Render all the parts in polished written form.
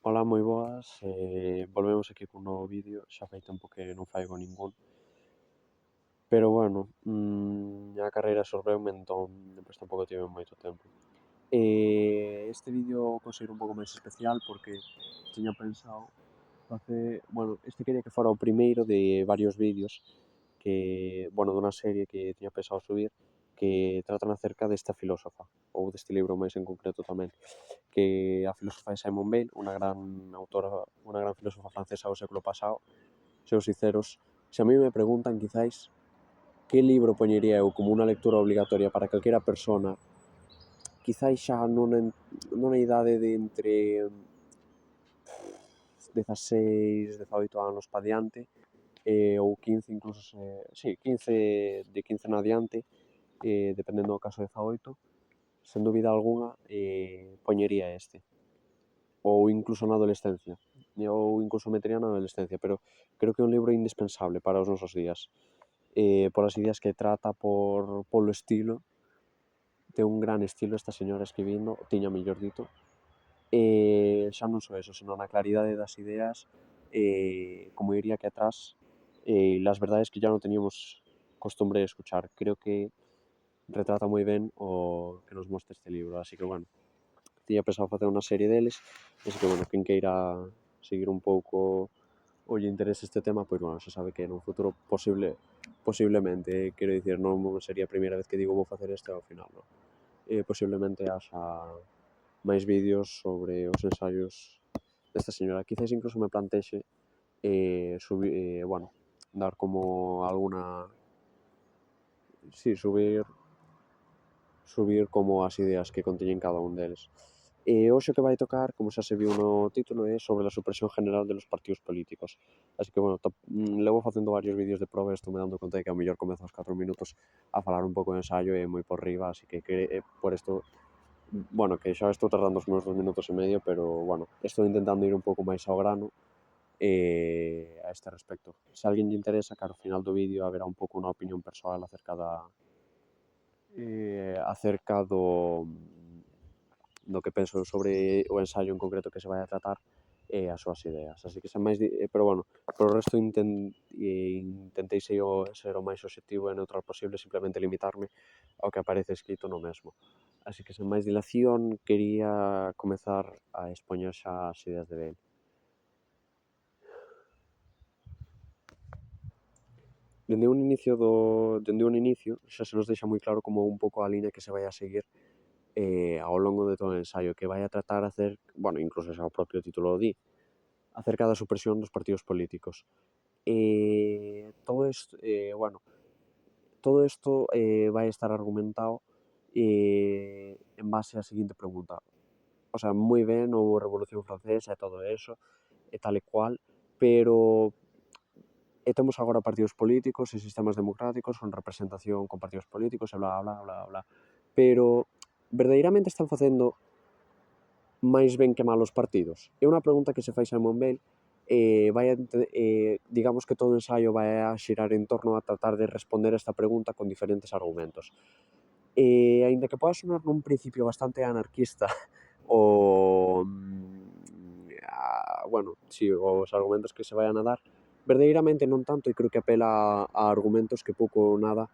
Ola, moi boas, volvemos aquí cun novo vídeo, xa fai tempo que non faigo ningún, pero bueno, a carreira sorbreume, entón, pois tampouco tive moito tempo. Este vídeo considero un pouco máis especial porque tiña pensado este quería que fora o primeiro de varios vídeos dunha serie que tiña pensado subir, que tratan acerca desta filósofa, ou deste libro máis en concreto tamén, que a filósofa é Simone Weil, unha gran autora, unha gran filósofa francesa do século pasado. Seos sinceros, se a mí me preguntan quizáis que libro poñería eu como unha lectura obligatoria para calquera persona, quizáis xa nunha idade de entre 16, 18 anos pa diante, ou 15 incluso, 15, de 15 en adiante, dependendo do caso 18, sen dúbida algunha, poñería este. Ou incluso na adolescencia, ou incluso metería na adolescencia, pero creo que é un libro indispensable para os nosos días. Polas ideas que trata, polo estilo, ten un gran estilo esta señora escribindo, tiña mellor dito, xa non só eso, senón a claridade das ideas, como diría que atrás, las verdades que ya no teníamos costumbre de escuchar. Creo que retrata moi ben o que nos mostra este libro, así que, bueno, tiña pensado facer unha serie deles, así que, bueno, quen queira seguir un pouco ou lle interese este tema, pois, bueno, xa sabe que no futuro posiblemente, quero dicir, non sería a primeira vez que digo vou facer isto e ao final, non. Posiblemente haxa máis vídeos sobre os ensaios desta señora. Quizás incluso me plantexe dar como alguna... Sí, subir como as ideas que conteñen cada un deles. Hoxe o que vai tocar, como xa se viu no título, é sobre a supresión general de los partidos políticos. Así que, bueno, levo facendo varios vídeos de proba e estou me dando conta de que ao mellor comezo aos 4 minutos a falar un pouco de ensaio e moi por riba, así que por isto, bueno, que xa estou tardando os meus 2 minutos e medio, pero, bueno, estou intentando ir un pouco máis ao grano a este respecto. Se a alguén lle interesa, que ao final do vídeo haberá un pouco unha opinión persoal acerca do que penso sobre o ensaio en concreto que se vai a tratar e as súas ideas. Así que sen máis, pero bueno, por o resto intentei ser o máis obxectivo e neutral posible, simplemente limitarme ao que aparece escrito no mesmo. Así que sen máis dilación, quería comezar a expoñer xa as ideas de Bale. Dende un inicio xa se nos deixa moi claro como un pouco a liña que se vai a seguir ao longo de todo o ensaio, que vai a tratar incluso xa o propio título o di, acerca da supresión dos partidos políticos. Todo isto vai estar argumentado en base á seguinte pregunta. O sea, moi ben, houbo Revolución Francesa e todo eso, e tal e cual, pero temos agora partidos políticos e sistemas democráticos con representación con partidos políticos e bla, bla, bla, bla. Pero, verdadeiramente están facendo máis ben que mal os partidos? É unha pregunta que se fai Simone Weil digamos que todo o ensaio vai a xirar en torno a tratar de responder esta pregunta con diferentes argumentos. Aínda que poda sonar nun principio bastante anarquista os argumentos que se vayan a dar, verdadeiramente non tanto, e creo que apela a argumentos que pouco ou nada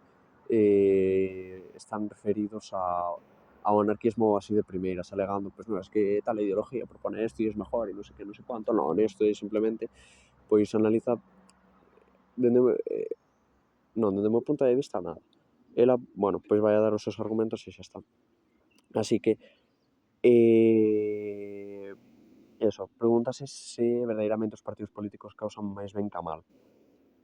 están referidos ao anarquismo así de primeiras, alegando, pois non, es que tal ideología propone isto e é mejor e non sei que, non sei cuánto, non, isto é simplemente, pois analiza dende o meu punto de vista nada. Ela, bueno, pois vai a dar os seus argumentos e xa está. Así que, pregúntase se verdadeiramente os partidos políticos causan máis ben ca mal.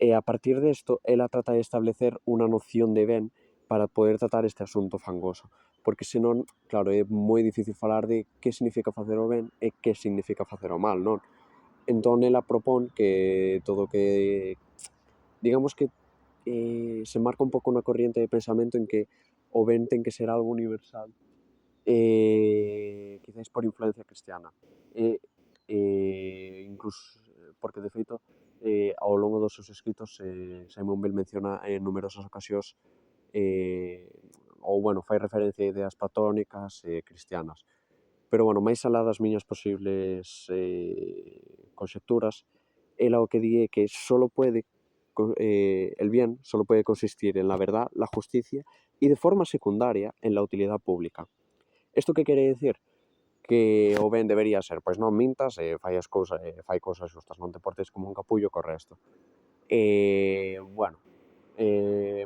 E a partir desto, ela trata de establecer unha noción de ben para poder tratar este asunto fangoso. Porque senón, claro, é moi difícil falar de que significa facer o ben e que significa facer o mal, non? Entón, ela propón que todo que... Digamos que se marca un pouco unha corriente de pensamento en que o ben ten que ser algo universal, quizáis por influencia cristiana. Incluso, porque de feito, ao longo dos seus escritos, Simone Weil menciona en numerosas ocasións fai referencia a ideas platónicas e cristianas. Pero, bueno, máis alá das miñas posibles conxecturas, ela o que di é que el bien solo puede consistir en la verdad, la justicia y de forma secundaria en la utilidad pública. Isto que quere dicir? Que o ben debería ser, pois non mintas e fai cousas xustas, non te portes como un capullo co resto. Bueno,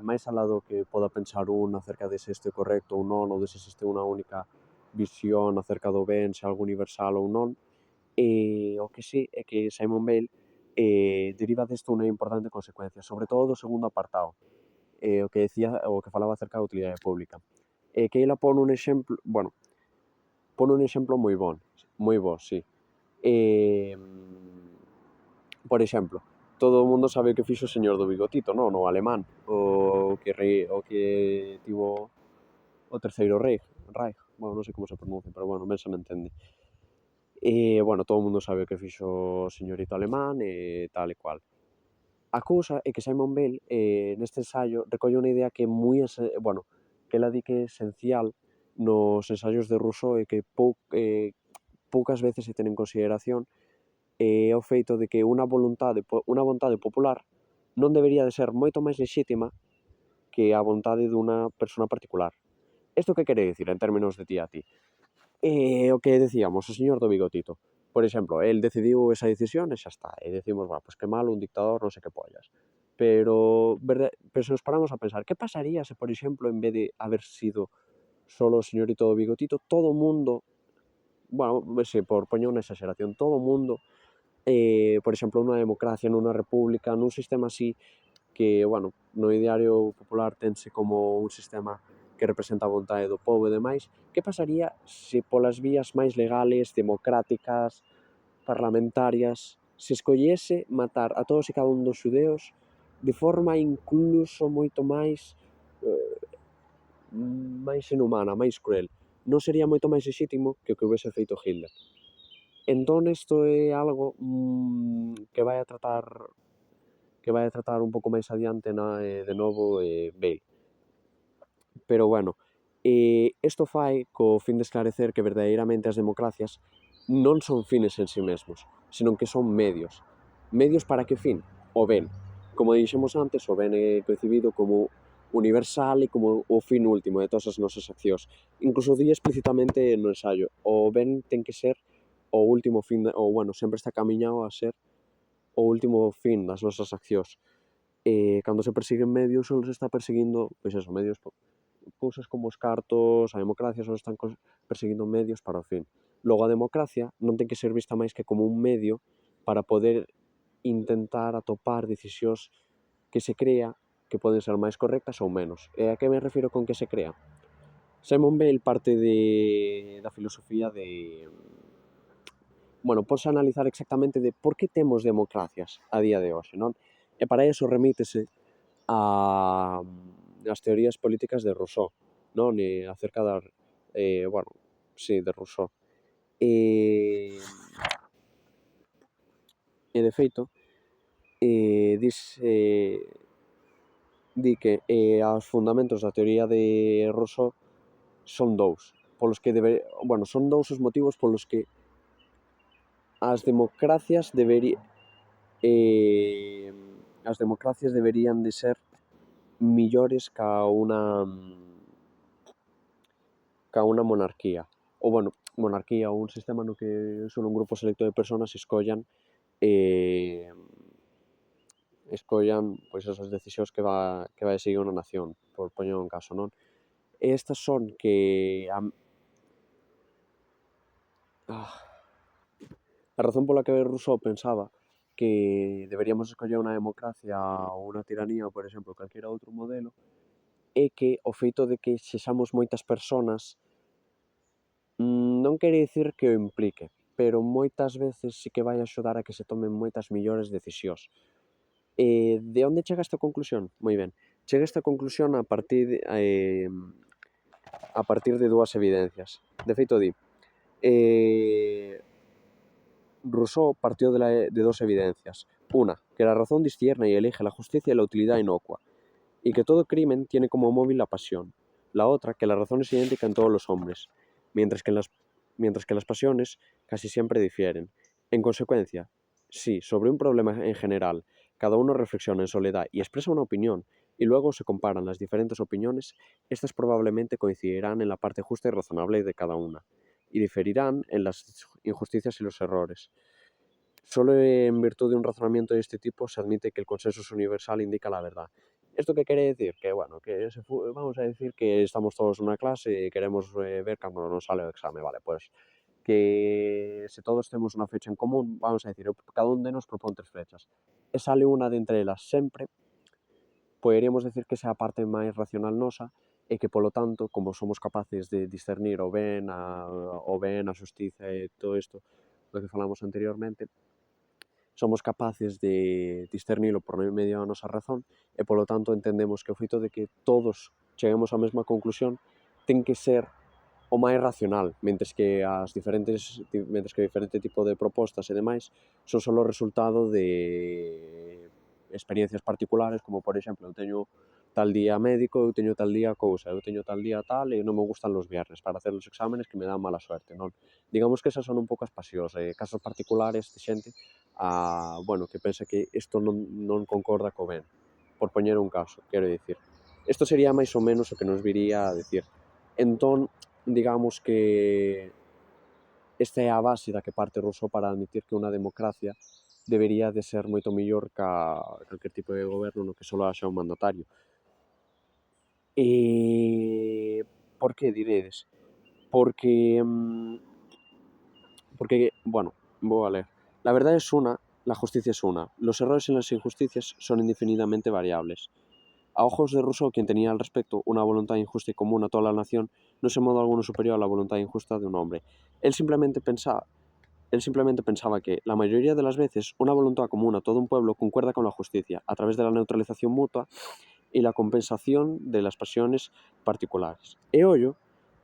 máis alá do que poda pensar un acerca de se isto é correcto ou non, ou de se existe unha única visión acerca do ben, se algo universal ou non, o que sí é que Simon Bale deriva desto unha importante consecuencia, sobre todo do segundo apartado, o que falaba acerca da utilidade pública. Que ela pon un exemplo, bueno, pon un exemplo moi bo, sí. Por exemplo, todo o mundo sabe o que fixo o señor do bigotito, non? O alemán, o que tivo o terceiro Reich, bueno, non sei como se pronuncia, pero, bueno, ben se me entende. Bueno, todo o mundo sabe o que fixo o señorito alemán e tal e cual. A cousa é que Simon Bale, neste ensaio, recolle unha idea que é bueno, que ela di que é esencial nos ensaios de Rousseau e que poucas veces se ten en consideración, é o feito de que unha vontade popular non debería de ser moito máis lexítima que a vontade dunha persona particular. Isto que quere dicir en términos de ti a ti? O que decíamos, o señor do bigotito. Por exemplo, el decidiu esa decisión e xa está. E decimos, pois que malo, un dictador, non sei que pollas. Pero se nos paramos a pensar, que pasaría se, por exemplo, en vez de haber sido solo o señorito do bigotito, todo o mundo, bueno, se por poñer unha exageración, todo o mundo, por exemplo, nunha democracia, nunha república, nun sistema así, que, bueno, no ideario popular tense como un sistema que representa a vontade do pobo e demais, que pasaría se polas vías máis legales, democráticas, parlamentarias, se escollese matar a todos e cada un dos xudeus de forma incluso moito máis inhumana, máis cruel? Non sería moito máis lexítimo que o que houvese feito Hitler? Entón, isto é algo que vai a tratar un pouco máis adiante de novo Bale. Pero, bueno, isto fai co fin de esclarecer que verdadeiramente as democracias non son fines en si mesmos, senón que son medios. Medios para que fin? O ben. Como dixemos antes, o ben é concebido como universal e como o fin último de todas as nosas accións. Incluso di explícitamente no ensaio, o ben ten que ser o último fin, ou, bueno, sempre está camiñado a ser o último fin das nosas accións. Cando se persiguen medios, só se está perseguindo, pois eso, medios, cousas como os cartos, a democracia só están perseguindo medios para o fin. Logo, a democracia non ten que ser vista máis que como un medio para poder intentar atopar decisións que se crea que poden ser máis correctas ou menos. E a que me refiro con que se crea? Simon Bale parte da filosofía de... Bueno, ponse a analizar exactamente de por que temos democracias a día de hoxe, non? E para iso remítese as teorías políticas de Rousseau, non? E acerca bueno, sí, de Rousseau. E de feito, di que os fundamentos da teoría de Rousseau son dous, polos que son dous os motivos polos que as democracias deberían de ser millores ca unha monarquía. Ou, bueno, monarquía ou un sistema no que só un grupo selecto de persoas escollan pois esas decisións que vai seguir unha nación, por poñer un caso, non? E estas son que a razón pola que Rousseau pensaba que deberíamos escoller unha democracia ou unha tiranía ou, por exemplo, calquera outro modelo, é que o feito de que sexamos moitas persoas non quere dicir que o implique, pero moitas veces sí que vai axudar a que se tomen moitas millores decisións. De onde chega esta conclusión? Moi ben, chega esta conclusión a partir de dúas evidencias. De feito, di, Rousseau partió de dos evidencias. Una, que la razón discierne y elige la justicia y la utilidad inocua, y que todo crimen tiene como móvil la pasión. La otra, que la razón es idéntica en todos los hombres, mientras que en las mientras que las pasiones casi siempre difieren. En consecuencia, si sobre un problema en general cada uno reflexiona en soledad y expresa una opinión, y luego se comparan las diferentes opiniones, estas probablemente coincidirán en la parte justa y razonable de cada una, y diferirán en las injusticias y los errores. Solo en virtud de un razonamiento de este tipo se admite que el consenso universal indica la verdad. ¿Esto qué quiere decir? Que bueno, vamos a decir que estamos todos en una clase y queremos ver cuando nos sale el examen, vale, pues que se todos tenemos una fecha en común, vamos a decir, cada un de nos propón 3 fechas, e sale unha de entre elas sempre, poderíamos decir que esa a parte máis racional nosa e que, polo tanto, como somos capaces de discernir o ben, a xustiza e todo isto do que falamos anteriormente, somos capaces de discernilo por medio da nosa razón e, polo tanto, entendemos que o feito de que todos cheguemos á mesma conclusión ten que ser o máis racional, mentres que diferente tipo de propostas e demais son só o resultado de experiencias particulares, como por exemplo, eu teño tal día médico, eu teño tal día cousa, eu teño tal día tal e non me gustan los viernes para hacer os exámenes que me dan mala suerte, non? Digamos que esas son un pouco as pasións, casos particulares de xente que pensa que isto non concorda co ben, por poñer un caso, quero dicir. Isto sería máis ou menos o que nos viría a decir. Entón, digamos que esta é a base da que parte Rousseau para admitir que unha democracia debería de ser moito mellor ca calquer tipo de goberno no que só haxa un mandatario. Por que diredes? Porque, bueno, vou a leer. La verdad es una, la justicia es una. Los errores y las injusticias son indefinidamente variables. A ojos de Rousseau, quien tenía al respecto una voluntad injusta y común a toda la nación, no es en modo alguno superior a la voluntad injusta de un hombre. Él simplemente pensaba, él simplemente pensaba que, la mayoría de las veces, una voluntad común a todo un pueblo concuerda con la justicia, a través de la neutralización mutua y la compensación de las pasiones particulares. E ollo,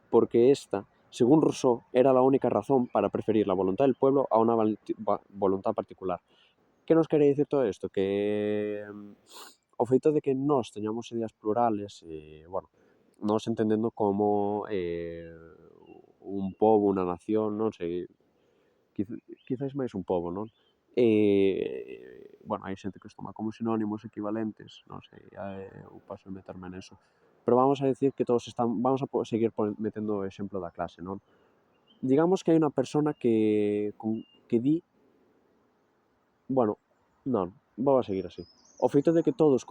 porque esta, según Rousseau, era la única razón para preferir la voluntad del pueblo a una voluntad particular. Que nos quere dicir todo isto? Que o feito de que nós teñamos ideas plurales, nós entendendo como un pobo, unha nación, non sei, quizáis máis un pobo, non? Hai xente que os toma como sinónimos equivalentes, non sei, eu paso de meterme neso. Pero vamos a decir que vamos a seguir metendo o exemplo da clase, non? Digamos que hai unha persona que di, non, vou a seguir así. O feito de que todos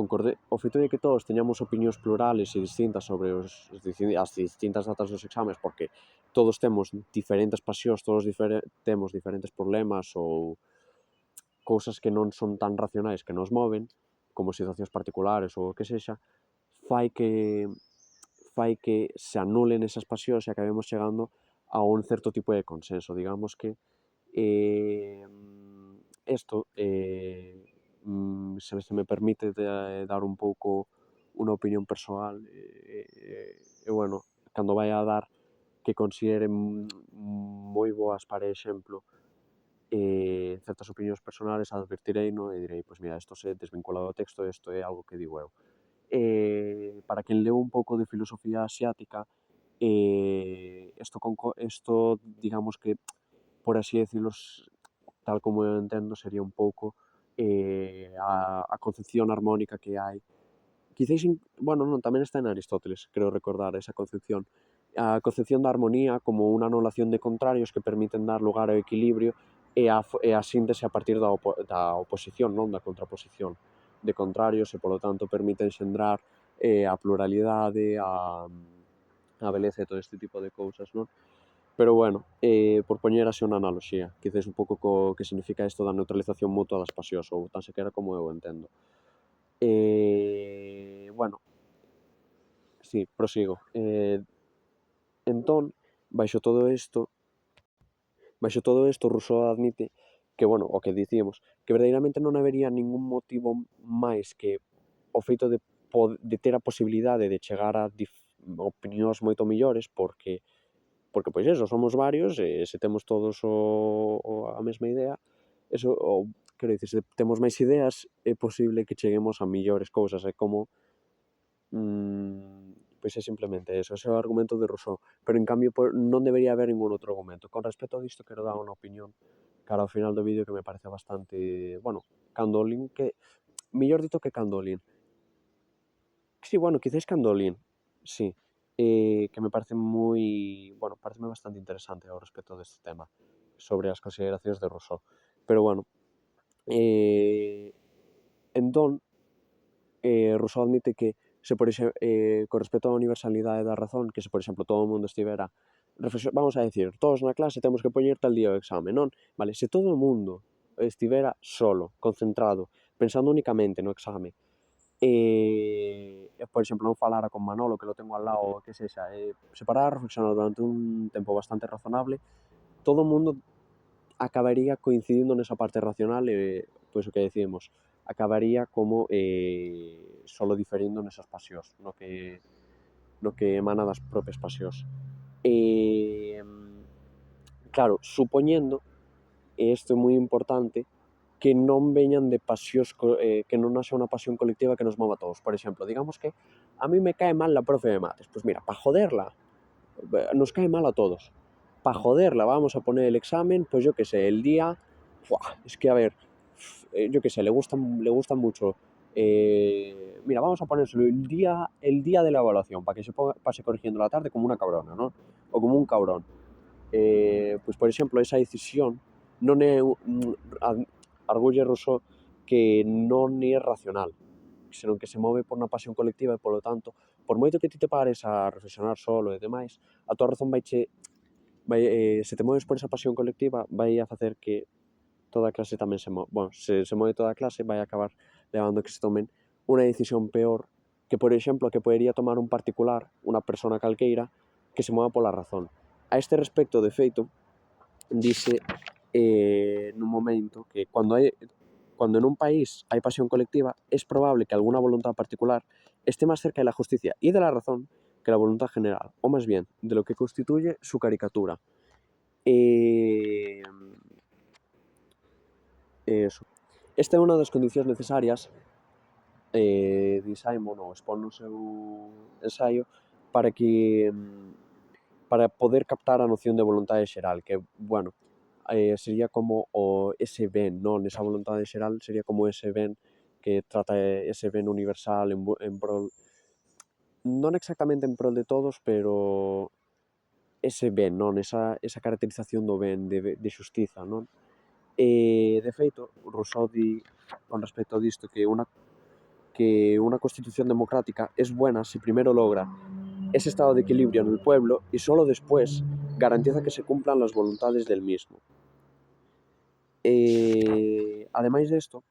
teñamos opinións plurales e distintas sobre as distintas datas dos exames, porque todos temos diferentes pasións, todos temos diferentes problemas ou cousas que non son tan racionais que nos moven, como situacións particulares ou o que sexa, fai que se anulen esas pasións e acabemos chegando a un certo tipo de consenso. Digamos que isto, se me permite dar un pouco unha opinión persoal, cando vai a dar que considere moi boas, para exemplo, certas opinións personales, advertireino e direi, pois mira, isto se desvinculado do texto, isto é algo que digo eu. Para quen leu un pouco de filosofía asiática, isto digamos que, por así decirlo, tal como eu entendo, sería un pouco a concepción armónica que hai. Quizáis, non, tamén está en Aristóteles, creo recordar esa concepción. A concepción da armonía como unha anulación de contrarios que permiten dar lugar ao equilibrio e a síntese a partir da oposición, non da contraposición de contrarios e, polo tanto, permite enxendrar a pluralidade, a beleza e todo este tipo de cousas, non? Pero por poñer así unha analoxía, quizás un pouco co que significa isto da neutralización mutua das pasións, ou tan sequera como eu entendo. Sí, prosigo. Entón, baixo todo isto, Rousseau admite que, o que dicíamos, que verdadeiramente non habería ningún motivo máis que o feito de ter a posibilidade de chegar a opinións moito millores, porque pois eso, somos varios e se temos todos a mesma idea, quero dicir, se temos máis ideas, é posible que cheguemos a millores cousas, é como Pois é simplemente eso, ese é o argumento de Rousseau, pero en cambio non debería haber ningún outro argumento. Con respecto a isto quero dar unha opinión cara ao final do vídeo que me parece bastante, bueno, cando o lin que, mellor dito que cando o lin. Sí, bueno, quizáis cando o lin, sí, que me parece moi, bueno, pareceme bastante interesante ao respecto deste tema, sobre as consideracións de Rousseau. Pero bueno, entón, Rousseau admite que se con respecto á universalidade da razón, que se, por exemplo, todo o mundo estivera vamos a decir, todos na clase temos que poñer tal día o exame, non? Vale, se todo o mundo estivera solo, concentrado, pensando únicamente no exame, por exemplo, non falara con Manolo, que lo tengo al lado, que sexa, se parara a reflexionar durante un tempo bastante razonable, todo o mundo acabaría coincidindo nesa parte racional e, pois o que decimos, acabaría como solo diferindo nesas pasións, no que emana das propias pasións. Claro, supoñendo, e isto é moi importante, que non veñan de pasións, que non haxa unha pasión colectiva que nos mova a todos. Por exemplo, digamos que a mí me cae mal la profe de mates. Pois mira, pa joderla, nos cae mal a todos. Pa joderla vamos a poner el examen, pues yo que sé, el día... es que a ver, yo que sé, le gustan mucho. Mira, vamos a ponérselo el día de la evaluación, para que se pase corrigiendo la tarde como una cabrona, ¿no? O como un cabrón. Pois, por exemplo, esa decisión non é argulle Rousseau que non é racional, senón que se move por unha pasión colectiva e, polo tanto, por moito que ti te pares a reflexionar solo e demais, a tua razón se te moves por esa pasión colectiva, vai a facer que toda a clase tamén se move toda a clase, vai a acabar levando que se tomen unha decisión peor que, por exemplo, que podería tomar un particular, unha persona calqueira, que se mova pola razón. A este respecto, de feito, dice nun momento que cuando en un país hay pasión colectiva, es probable que alguna voluntad particular esté más cerca de la justicia y de la razón que la voluntad general, o más bien, de lo que constituye su caricatura. Eso. Esta é unha das condicións necesarias, di Simon, ou expón no seu ensaio, para poder captar a noción de voluntade xeral, que, bueno, sería como ese ben, non? Esa voluntade xeral sería como ese ben que trata ese ben universal en prol, non exactamente en prol de todos, pero ese ben, non? Esa caracterización do ben, de xustiza, non? De feito, Rousseau di con respecto disto que una constitución democrática es buena si primero logra ese estado de equilibrio en el pueblo y solo después garantiza que se cumplan las voluntades del mismo. Ademais desto,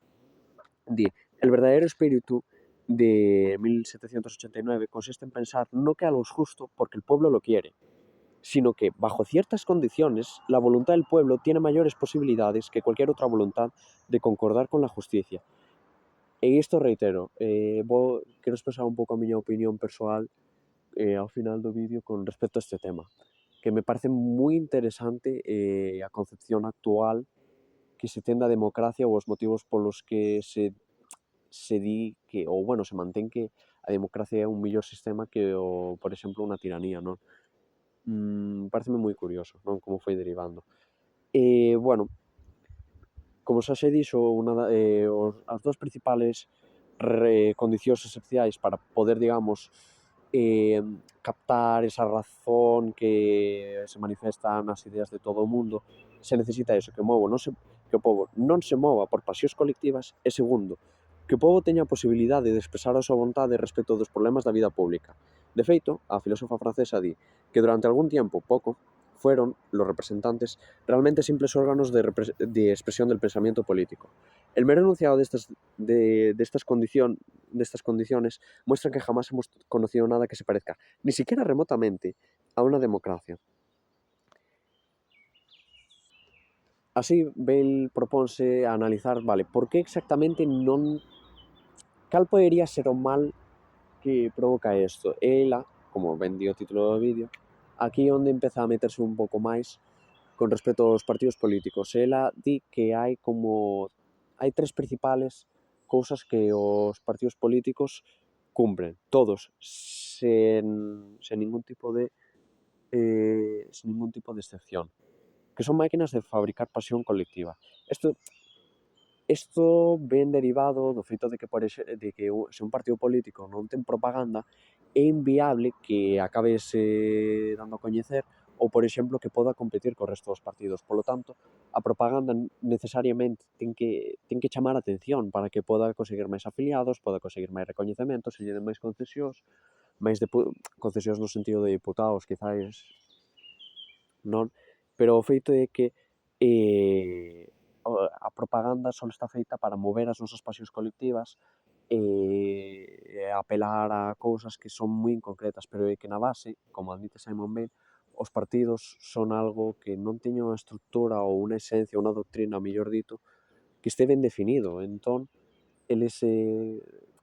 di, el verdadero espíritu de 1789 consiste en pensar no que algo es justo porque el pueblo lo quiere, sino que, bajo ciertas condiciones, la voluntad del pueblo tiene mayores posibilidades que cualquier otra voluntad de concordar con la justicia. E isto reitero, quero expresar un pouco a miña opinión persoal ao final do vídeo con respecto a este tema, que me parece moi interesante a concepción actual que se ten da democracia ou os motivos polos que se di que, ou bueno, se mantén que a democracia é un mellor sistema que por exemplo, unha tiranía, non? Pareceme moi curioso, non? Como foi derivando. Bueno, como xa se dixo, as dúas principales condicións esenciais para poder, digamos, captar esa razón que se manifesta nas ideas de todo o mundo, se necesita eso, que o pobo non se mova por pasións colectivas e, segundo, que o pobo teña a posibilidade de expresar a súa vontade respecto dos problemas da vida pública. De feito, a filósofa francesa di que durante algún tiempo, pouco, fueron los representantes realmente simples órganos de expresión del pensamiento político. El mero enunciado de estas condiciones muestra que jamás hemos conocido nada que se parezca, ni siquiera remotamente, a una democracia. Así, Bale proponse a analizar, vale, por que exactamente non... Cal podería ser o mal que provoca isto? Ela, como ben di o título do vídeo, aquí onde empeza a meterse un pouco máis con respecto aos partidos políticos. Ela di que hai tres principales cousas que os partidos políticos cumplen, todos, sen ningún tipo de excepción, que son máquinas de fabricar pasión colectiva. Isto ven derivado do feito de que, se un partido político non ten propaganda, é inviable que acabe se dando a coñecer ou, por exemplo, que poda competir co resto dos partidos. Polo tanto, a propaganda necesariamente ten que chamar a atención para que poda conseguir máis afiliados, poda conseguir máis recoñecementos, se lle den máis concesións, concesións no sentido de diputados, quizás non, pero o feito é que a propaganda só está feita para mover as nosas pasións colectivas e apelar a cousas que son moi concretas, pero é que na base, como admite Simon Bale, os partidos son algo que non teñen unha estructura ou unha esencia, unha doctrina, mellor dito, que este ben definido. Entón, eles,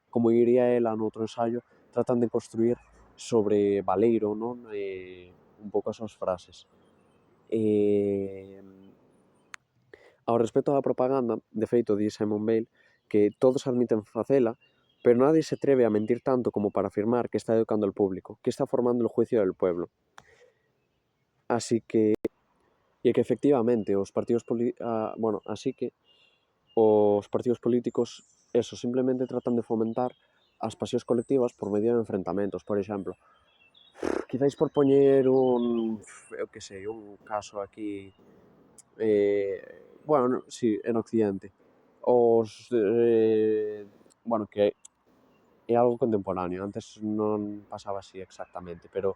como diría ela no outro ensaio, tratan de construir sobre baleiro, non? Un pouco as súas frases. Ao respecto da propaganda, de feito, di Simon Bale que todos admiten facela, pero nadie se atreve a mentir tanto como para afirmar que está educando al público, que está formando el juicio del pueblo. Así que, e que efectivamente os partidos políticos, eso, simplemente tratan de fomentar as pasións colectivas por medio de enfrentamentos. Por exemplo, quizáis por poñer un caso aquí, sí, en Occidente, que é algo contemporáneo, antes non pasaba así exactamente, pero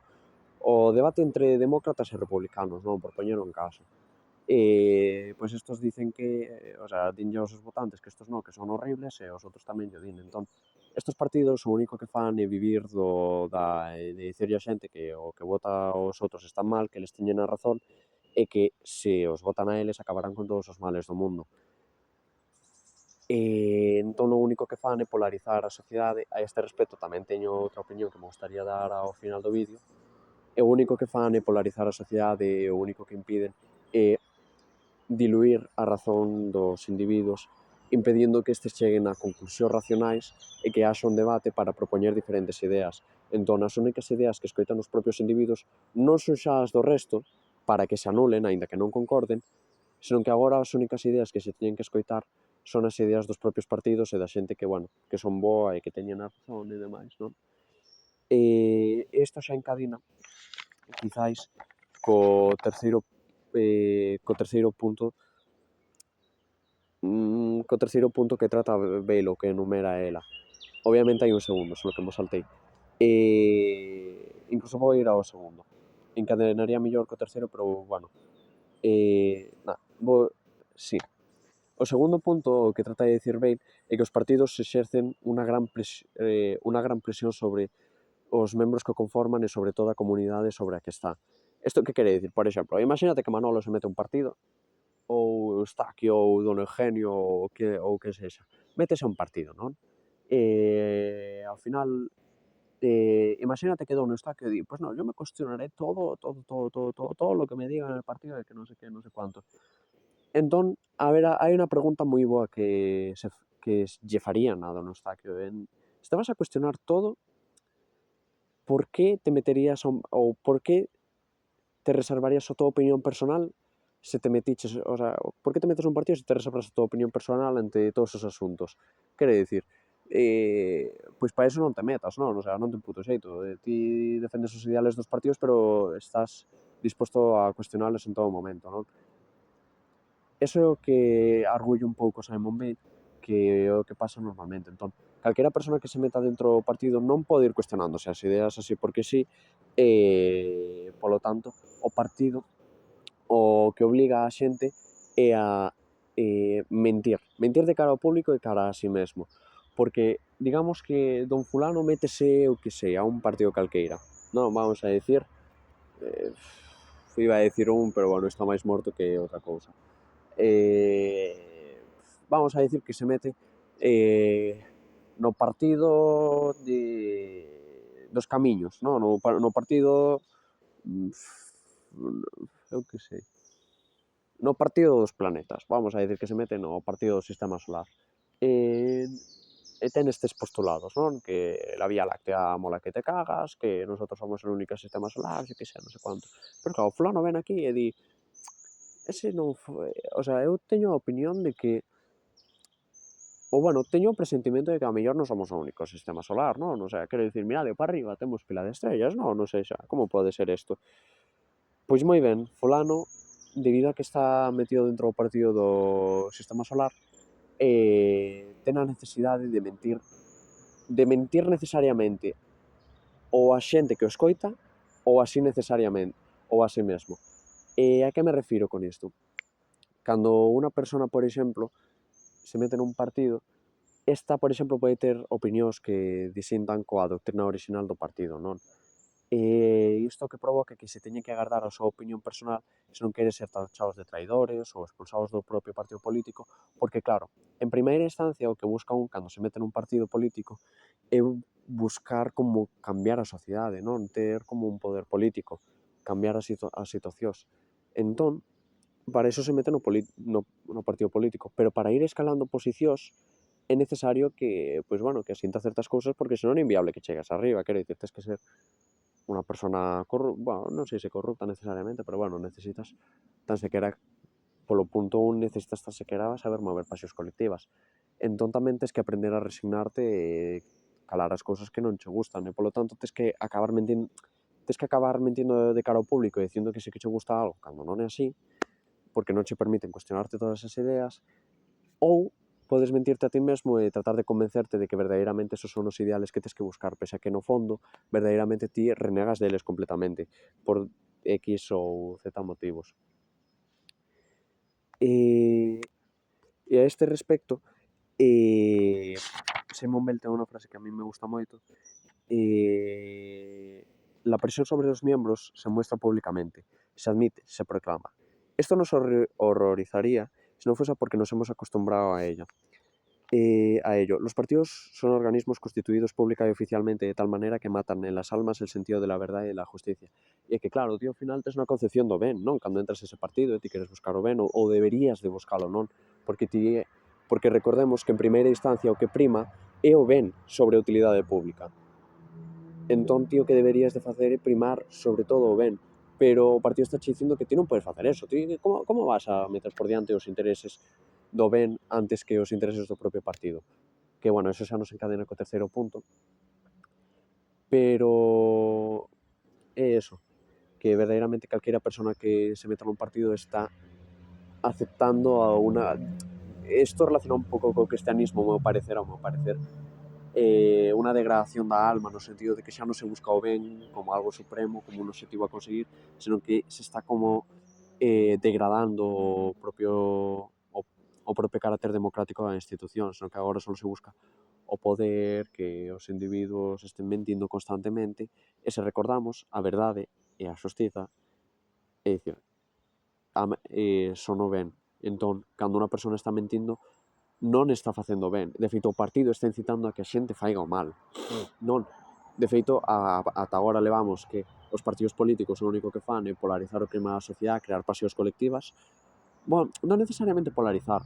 o debate entre demócratas e republicanos, non, por poñer un caso. Pois estos dicen que, dinlle aos votantes que estos non, que son horribles, e os outros tamén lle din. Entón, estos partidos o único que fan é vivir de dicirlle a xente que o que vota aos outros están mal, que eles teñen a razón, e que se os votan a eles acabarán con todos os males do mundo. Entón, o único que fan é polarizar a sociedade. A este respecto tamén teño outra opinión que me gustaría dar ao final do vídeo. O único que fan é polarizar a sociedade, e o único que impiden é diluir a razón dos individuos, impedindo que estes cheguen a conclusións racionais e que haxa un debate para propoñer diferentes ideas. Entón, as únicas ideas que escoitan os propios individuos non son xa as do resto, para que se anulen, aínda que non concorden, senón que agora as únicas ideas que se teñen que escoitar son as ideas dos propios partidos e da xente que son boa e que teñen a razón e demais, non? Isto xa encadina, quizáis, co terceiro punto que trata Bale, que enumera ela. Obviamente hai un segundo, só que mo saltei. Incluso vou ir ao segundo. Encadenaría mellor co terceiro, pero, sí. O segundo punto que trata de dicir Bale é que os partidos exercen unha gran presión sobre os membros que o conforman e sobre toda a comunidade sobre a que está. Isto que quere dicir? Por exemplo, imagínate que Manolo se mete un partido, ou Eustaquio, ou Don Eugenio, ou que sexa. Métese a un partido, non? Ao final, imagínate que Don Eustaquio di, pues no, yo me cuestionaré todo lo que me digan en el partido, de que non sei que, non sei cuánto. Entón, hai unha pregunta moi boa que lle farían a Don Eustaquio. Se te vas a cuestionar todo, por que te meterías ou por que te reservarías a tua opinión personal se te metiches, por que te metes un partido se te reservas a tua opinión personal ante todos os asuntos? Quere dicir, pois para iso non te metas, non? Non ten puto xeito. Ti defendes os ideales dos partidos, pero estás disposto a cuestionarlos en todo momento, non? Eso é o que argulle un pouco Simon Bale, que é o que pasa normalmente. Entón, calquera persona que se meta dentro do partido non pode ir cuestionándose as ideas así porque sí, e, polo tanto, o partido o que obliga a xente é a mentir de cara ao público e cara a si mesmo. Porque, digamos que don fulano métese, eu que sei, a un partido calqueira. Non, vamos a decir, iba a decir pero está máis morto que outra cousa. Vamos a decir que se mete no partido dos camiños, non? No partido, eu que sei, no partido dos planetas, vamos a decir que se mete no partido do sistema solar. ten estes postulados, non? Que la Vía Láctea mola que te cagas, que nosotros somos el único sistema solar, que sei, non sei cuánto. Pero claro, fulano ven aquí e di, ese non foi, o sea, eu teño a opinión de que, ou bueno, teño o presentimento de que a mellor non somos o único sistema solar, non? O sea, quero dicir, mirade para arriba, temos pila de estrellas, non? Non sei xa, como pode ser isto? Pois moi ben, fulano, debido a que está metido dentro do partido do sistema solar, ten a necesidade de mentir necesariamente ou a xente que o escoita ou así necesariamente, ou así mesmo. E a que me refiro con isto? Cando unha persona, por exemplo, se mete nun partido, esta, por exemplo, pode ter opinións que disintan coa doctrina orixinal do partido, non? E isto que provoca que se teñen que agardar a súa opinión personal se non quere ser tachados de traidores ou expulsados do propio partido político, porque claro, en primeira instancia o que busca un cando se mete nun partido político é buscar como cambiar a sociedade, non? Ter como un poder político, cambiar as situacións. Entón, para iso se mete no partido político, pero para ir escalando posicións é necesario que, pois bueno, que asinta certas cousas porque senón é inviable que chegas arriba, quero dicir, tes que ser unha persona bueno, non sei se corrupta necesariamente, pero bueno, necesitas tan sequera polo punto un necesitas tan sequera saber mover pasións colectivas. Entón tamén tes que aprender a resignarte e calar as cousas que non che gustan e polo tanto tes que acabar mentindo de cara ao público e dicindo que sí que che gusta algo cando non é así, porque non che permiten cuestionarte todas as ideas, ou podes mentirte a ti mesmo e tratar de convencerte de que verdadeiramente esos son os ideales que tes que buscar, pese a que no fondo, verdadeiramente ti renegas deles completamente, por X ou Z motivos. E a este respecto, Simon Bell ten unha frase que a mí me gusta moito, la presión sobre los miembros se muestra públicamente, se admite, se proclama. Esto nos horrorizaría si no fuese porque nos hemos acostumbrado a ello. Los partidos son organismos constituidos pública y oficialmente de tal manera que matan en las almas el sentido de la verdad y de la justicia. E que claro, tío, ao final tes unha concepción do ben, non? Cando entras a ese partido e ti queres buscar o ben ou deberías de buscalo, non? Porque recordemos que en primeira instancia o que prima é o ben sobre a utilidade pública. Entón, tío, que deberías de facer é primar sobre todo o ben. Pero o partido está che dicindo que ti non podes facer eso. Ti, como vas a meter por diante os intereses do ben antes que os intereses do propio partido? Que, bueno, eso xa nos encadena co terceiro punto. Pero é eso, que verdadeiramente calquera persona que se meta nun partido está aceptando a unha... Isto relaciona un pouco co cristianismo, ao meu parecer, unha degradación da alma no sentido de que xa non se busca o ben como algo supremo, como un objetivo a conseguir, senón que se está como degradando o propio carácter democrático da institución, senón que agora só se busca o poder, que os individuos estén mentindo constantemente, e se recordamos, a verdade e a xustiza, é dicir, son o ben. Entón, cando unha persona está mentindo, non está facendo ben. De feito, o partido está incitando a que a xente faiga o mal. Non. De feito, ata agora levamos que os partidos políticos o único que fan é polarizar o clima da sociedade, crear pasións colectivas. Bon, non necesariamente polarizar,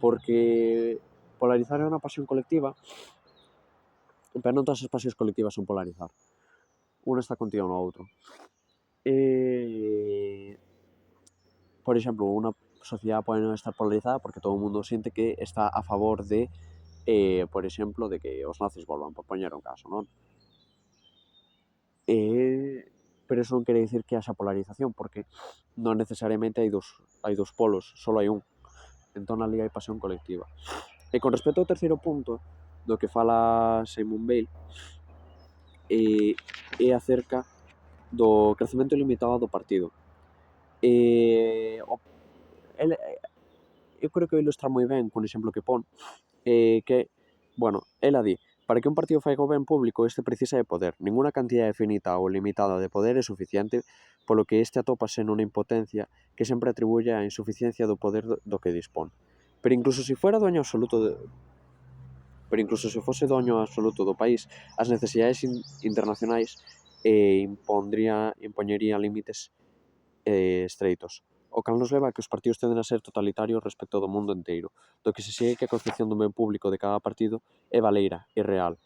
porque polarizar é unha pasión colectiva, pero non todas as pasións colectivas son polarizar. Uno está contigo no outro. Por exemplo, unha sociedade pode non estar polarizada porque todo o mundo siente que está a favor de, por exemplo, de que os nazis volvan, por poñer un caso, non? Pero eso non quere dicir que haxa polarización, porque non necesariamente hai dous polos, só hai un. Entón, ali hai pasión colectiva. E con respecto ao terceiro punto, do que fala Simon Bale, é acerca do crecemento ilimitado do partido. Eu creo que o ilustra moi ben con exemplo que pon, que, bueno, ela di, para que un partido faiga o ben público, este precisa de poder. Ninguna cantidade finita ou limitada de poder é suficiente, polo que este atópase nunha impotencia que sempre atribuye a insuficiencia do poder do que dispón. Pero incluso se fose doño absoluto do país, as necesidades internacionais impoñerían límites estreitos. o cal nos leva a que os partidos tenden a ser totalitarios respecto do mundo enteiro, do que se segue que a concepción do ben público de cada partido é valeira, é real.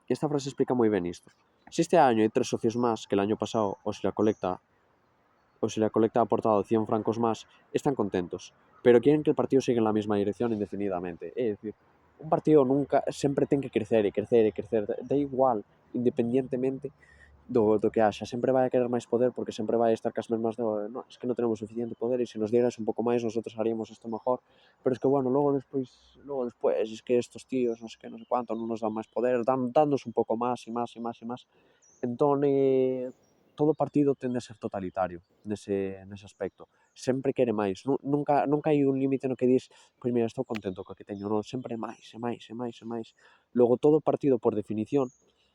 Esta frase explica moi ben isto. Se este año hai 3 socios máis que el año pasado, ou se la colecta ha aportado 100 francos más, están contentos, pero quieren que el partido siga en la misma dirección indefinidamente. É dicir, un partido nunca sempre ten que crecer e crecer e crecer, da igual, independientemente do que haxa, sempre vai a querer máis poder porque sempre vai a estar cas mesmas de, no, es que non tenemos suficiente poder e se nos dieras un pouco máis nosotros haríamos isto mejor, pero es que bueno, logo despois, es que estos tíos, non sei que, non sei cuánto, non nos dan máis poder, dándonos un pouco máis e máis e máis e máis. Entón, todo partido tende a ser totalitario nese aspecto. Sempre quere máis. Nunca hai un límite no que dis, pois mira, estou contento co que teño. Non, sempre máis, e máis, e máis, e máis. Logo, todo partido, por definición,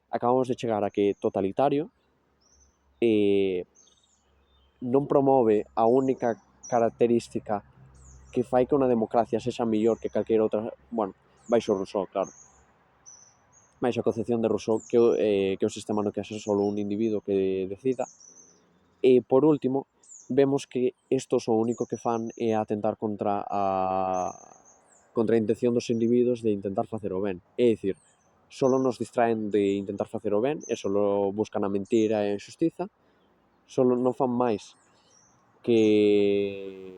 acabamos de chegar a que totalitario non promove a única característica que fai que unha democracia sexa mellor que calquera outra, bueno, baixo Rousseau, claro, baixo a concepción de Rousseau, que o sistema no que haxa solo un individuo que decida. E, por último, vemos que estos o único que fan é atentar contra a intención dos individuos de intentar facer o ben. É dicir, solo nos distraen de intentar facer o ben e solo buscan a mentira e a injustiza, solo non fan máis que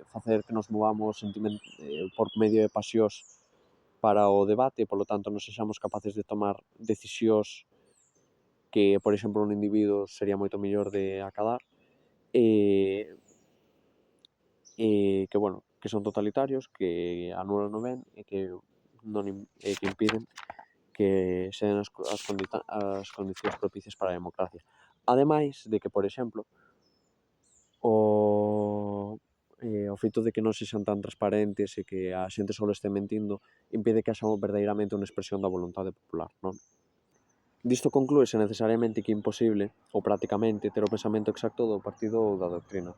facer que nos movamos por medio de pasións para o debate e, polo tanto, non sexamos capaces de tomar decisións que, por exemplo, un individuo sería moito mellor de acadar, e que, bueno, que son totalitarios, que anulan o ben e que impiden que se den as condicións propicias para a democracia. Ademais de que, por exemplo, o feito de que non sexan tan transparentes e que a xente só este mentindo impide que haxa verdadeiramente unha expresión da voluntade popular, non? Disto conclúese necesariamente que é imposible, ou prácticamente, ter o pensamento exacto do partido ou da doctrina.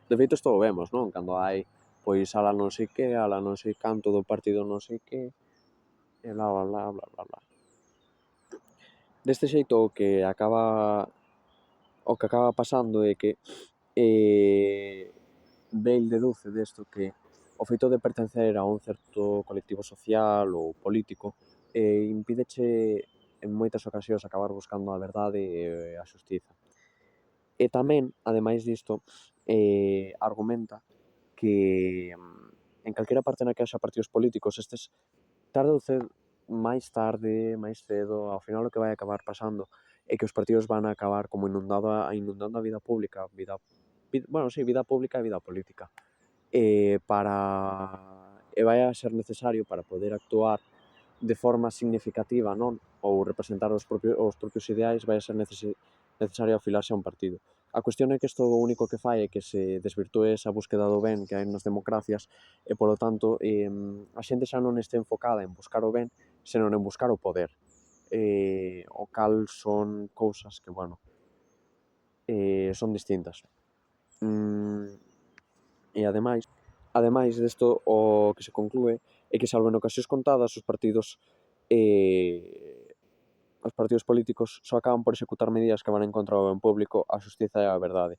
De feito, isto o vemos, non? Cando hai, pois, ala non sei que, ala non sei canto do partido non sei que, e bla, bla, bla, bla, bla, bla. Deste xeito, o que acaba pasando é que Bale deduce desto que o feito de pertencer a un certo colectivo social ou político impídeche en moitas ocasións acabar buscando a verdade e a xustiza. E tamén, ademais disto, argumenta que en calquera parte na que haxa partidos políticos, estes tarde ou cedo, máis tarde, máis cedo, ao final o que vai acabar pasando é que os partidos van a acabar como inundando a vida pública, vida pública e vida política. E vai a ser necesario para poder actuar de forma significativa, non? Ou representar os propios ideais, vai a ser necesario afilarse a un partido. A cuestión é que isto o único que fai é que se desvirtúe esa búsqueda do ben que hai nas democracias e, polo tanto, a xente xa non este enfocada en buscar o ben, senón en buscar o poder. O cal son cousas que, bueno, son distintas. E ademais desto, o que se conclúe é que, salvo en ocasións contadas, os partidos políticos só acaban por executar medidas que van en contra do ben público, a xustiza e a verdade.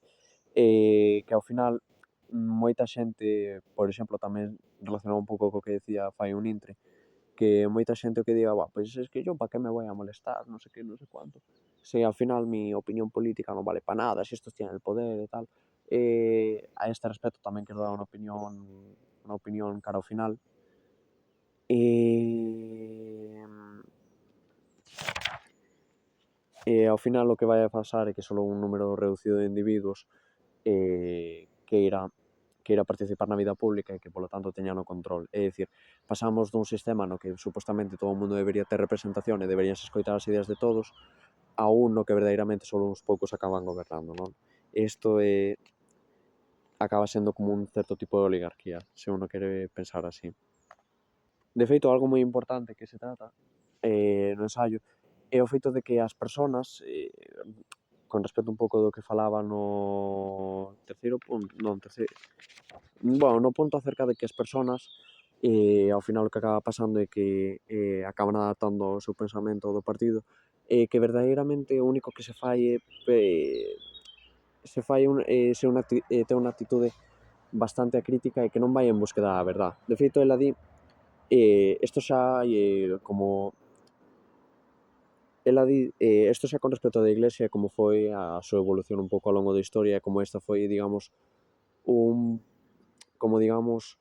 Que ao final moita xente, por exemplo, tamén relacionado un pouco co que decía fai un intre, que moita xente o que diga, pois es que yo pa que me voy a molestar, non sei que, non sei cuánto, se ao final mi opinión política non vale pa nada, se estos tienen el poder e tal. A este respecto tamén quero dar unha opinión cara ao final. Ao final o que vai a pasar é que só un número reducido de individuos queira participar na vida pública e que, polo tanto, teñan o control. É dicir, pasamos dun sistema no que supostamente todo o mundo debería ter representación e deberían se escoitar as ideas de todos a un no que verdadeiramente só uns poucos acaban gobernando, non? Isto acaba sendo como un certo tipo de oligarquía, se uno quere pensar así. De feito, algo moi importante que se trata no ensaio é o feito de que as persoas, con respecto un pouco do que falaba no punto acerca de que as persoas ao final o que acaba pasando é que acaban adaptando o seu pensamento ao do partido, que verdadeiramente o único que se fai é ten unha actitude bastante acrítica e que non vai en búsqueda da verdad. De feito, ela di, isto xa como ela di, isto xa con respecto da Iglesia, como foi a súa evolución un pouco ao longo da historia, como esta foi, digamos, un como digamos